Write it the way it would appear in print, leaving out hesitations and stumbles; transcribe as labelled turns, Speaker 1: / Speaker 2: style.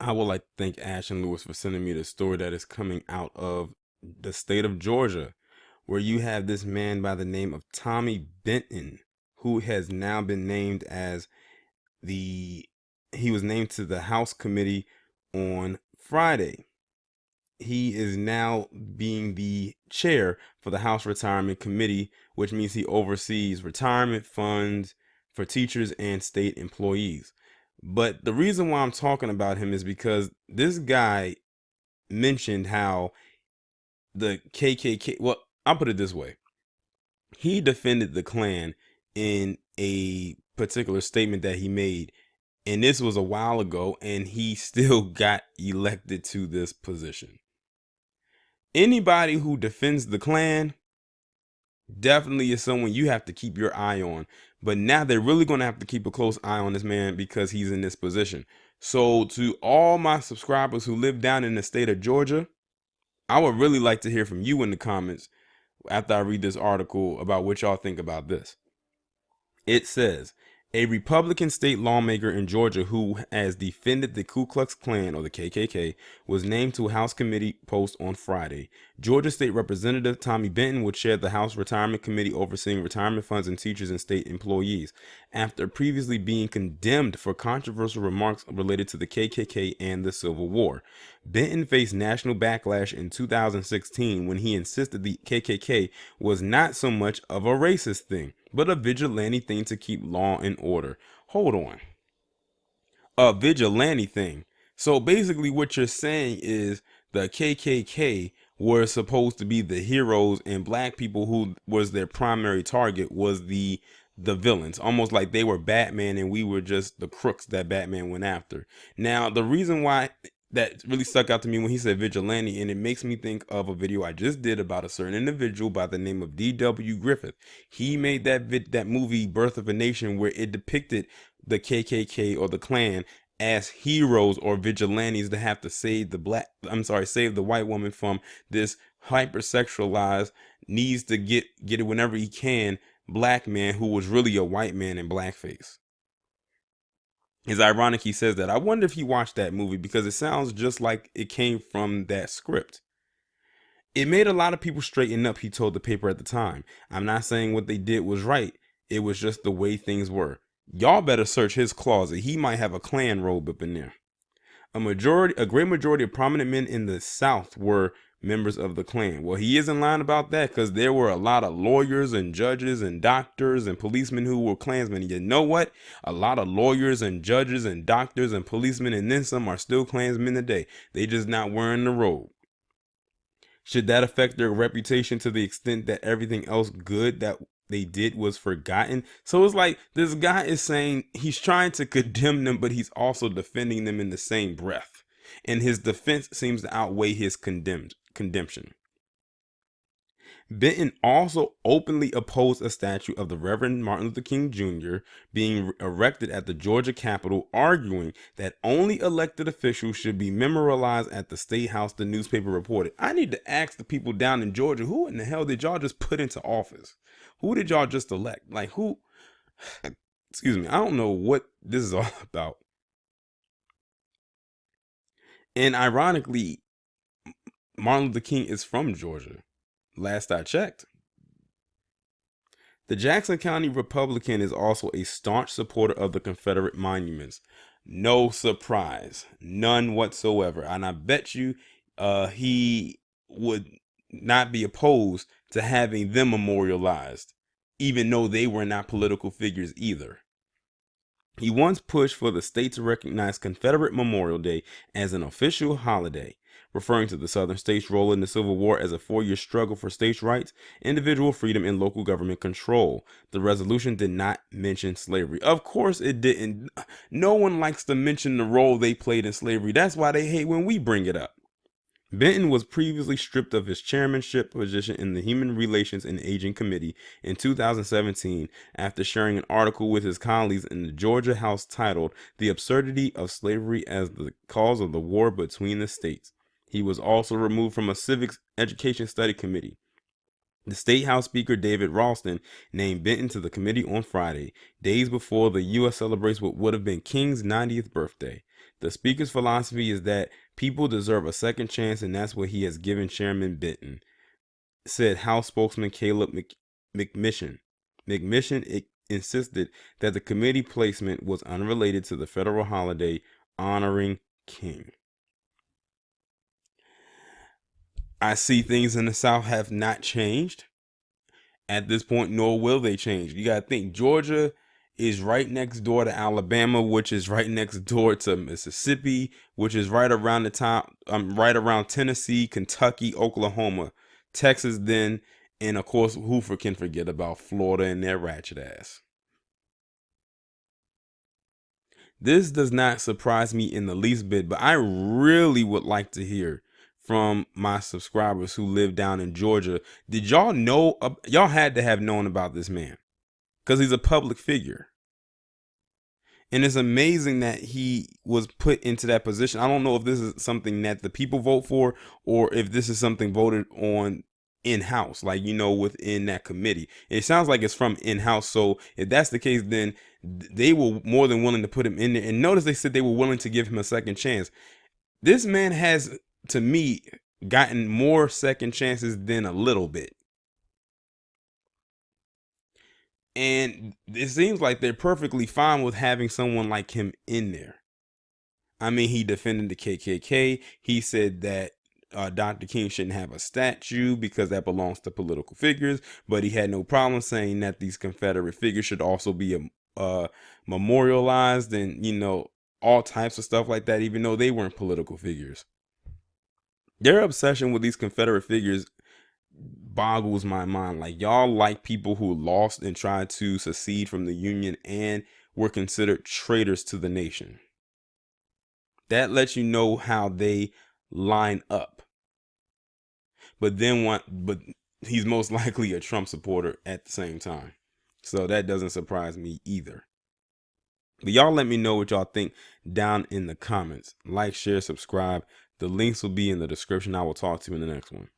Speaker 1: I would like to thank Ash and Lewis for sending me the story that is coming out of the state of Georgia, where you have this man by the name of Tommy Benton, who has now been named as the he was named to the House committee on Friday. He is now being the chair for the House Retirement Committee, which means he oversees retirement funds for teachers and state employees. But the reason why I'm talking about him is because this guy mentioned how the KKK, well, I'll put it this way. He defended the Klan in a particular statement that he made, and this was a while ago, and he still got elected to this position. Anybody who defends the Klan definitely is someone you have to keep your eye on. But now they're really going to have to keep a close eye on this man because he's in this position. So to all my subscribers who live down in the state of Georgia, I would really like to hear from you in the comments after I read this article about what y'all think about this. It says, a Republican state lawmaker in Georgia who has defended the Ku Klux Klan, or the KKK, was named to a House committee post on Friday. Georgia State Representative Tommy Benton would chair the House Retirement Committee overseeing retirement funds and teachers and state employees, after previously being condemned for controversial remarks related to the KKK and the Civil War. Benton faced national backlash in 2016 when he insisted the KKK was not so much of a racist thing, but a vigilante thing to keep law and order. Hold on. A vigilante thing. So basically what you're saying is the KKK were supposed to be the heroes, and black people who was their primary target was the villains, almost like they were Batman and we were just the crooks that Batman went after. Now, the reason why that really stuck out to me when he said vigilante, and it makes me think of a video I just did about a certain individual by the name of D.W. Griffith. He made that movie Birth of a Nation, where it depicted the KKK or the Klan as heroes or vigilantes to have to save save the white woman from this hypersexualized, needs to get it whenever he can, black man who was really a white man in blackface. It's ironic he says that. I wonder if he watched that movie, because it sounds just like it came from that script. It made a lot of people straighten up, he told the paper at the time. I'm not saying what they did was right. It was just the way things were. Y'all better search his closet. He might have a Klan robe up in there. A great majority of prominent men in the South were members of the Klan. Well, he isn't lying about that, because there were a lot of lawyers and judges and doctors and policemen who were Klansmen. You know what? A lot of lawyers and judges and doctors and policemen, and then some, are still Klansmen today. They just not wearing the robe. Should that affect their reputation to the extent that everything else good that they did was forgotten? So it's like this guy is saying he's trying to condemn them, but he's also defending them in the same breath. And his defense seems to outweigh his condemnation. Benton also openly opposed a statue of the Reverend Martin Luther King Jr. being erected at the Georgia Capitol, arguing that only elected officials should be memorialized at the State House, the newspaper reported. I need to ask the people down in Georgia, who in the hell did y'all just put into office? Who did y'all just elect? Like, who? Excuse me, I don't know what this is all about. And ironically, Martin Luther King is from Georgia. Last I checked. The Jackson County Republican is also a staunch supporter of the Confederate monuments. No surprise, none whatsoever. And I bet you he would not be opposed to having them memorialized, even though they were not political figures either. He once pushed for the state to recognize Confederate Memorial Day as an official holiday, referring to the Southern states' role in the Civil War as a 4-year struggle for states' rights, individual freedom, and local government control. The resolution did not mention slavery. Of course it didn't. No one likes to mention the role they played in slavery. That's why they hate when we bring it up. Benton was previously stripped of his chairmanship position in the Human Relations and Aging Committee in 2017 after sharing an article with his colleagues in the Georgia House titled "The Absurdity of Slavery as the Cause of the War Between the States." He was also removed from a civics education study committee. The State House Speaker David Ralston named Benton to the committee on Friday, days before the U.S. celebrates what would have been King's 90th birthday. The speaker's philosophy is that people deserve a second chance, and that's what he has given Chairman Benton, said House spokesman Caleb McMission. McMission insisted that the committee placement was unrelated to the federal holiday honoring King. I see things in the South have not changed at this point, nor will they change. You got to think Georgia is right next door to Alabama, which is right next door to Mississippi, which is right around the top, right around Tennessee, Kentucky, Oklahoma, Texas, then, and of course, who can forget about Florida and their ratchet ass. This does not surprise me in the least bit, but I really would like to hear from my subscribers who live down in Georgia. Did y'all know? Y'all had to have known about this man because he's a public figure. And it's amazing that he was put into that position. I don't know if this is something that the people vote for or if this is something voted on in-house, like, within that committee. It sounds like it's from in-house. So if that's the case, then they were more than willing to put him in there. And notice they said they were willing to give him a second chance. This man has, to me, gotten more second chances than a little bit. And it seems like they're perfectly fine with having someone like him in there. I mean, he defended the KKK. He said that Dr. King shouldn't have a statue because that belongs to political figures. But he had no problem saying that these Confederate figures should also be memorialized and, all types of stuff like that, even though they weren't political figures. Their obsession with these Confederate figures boggles my mind. Like, y'all like people who lost and tried to secede from the Union and were considered traitors to the nation. That lets you know how they line up. But he's most likely a Trump supporter at the same time. So that doesn't surprise me either. But y'all let me know what y'all think down in the comments. Like, share, subscribe. The links will be in the description. I will talk to you in the next one.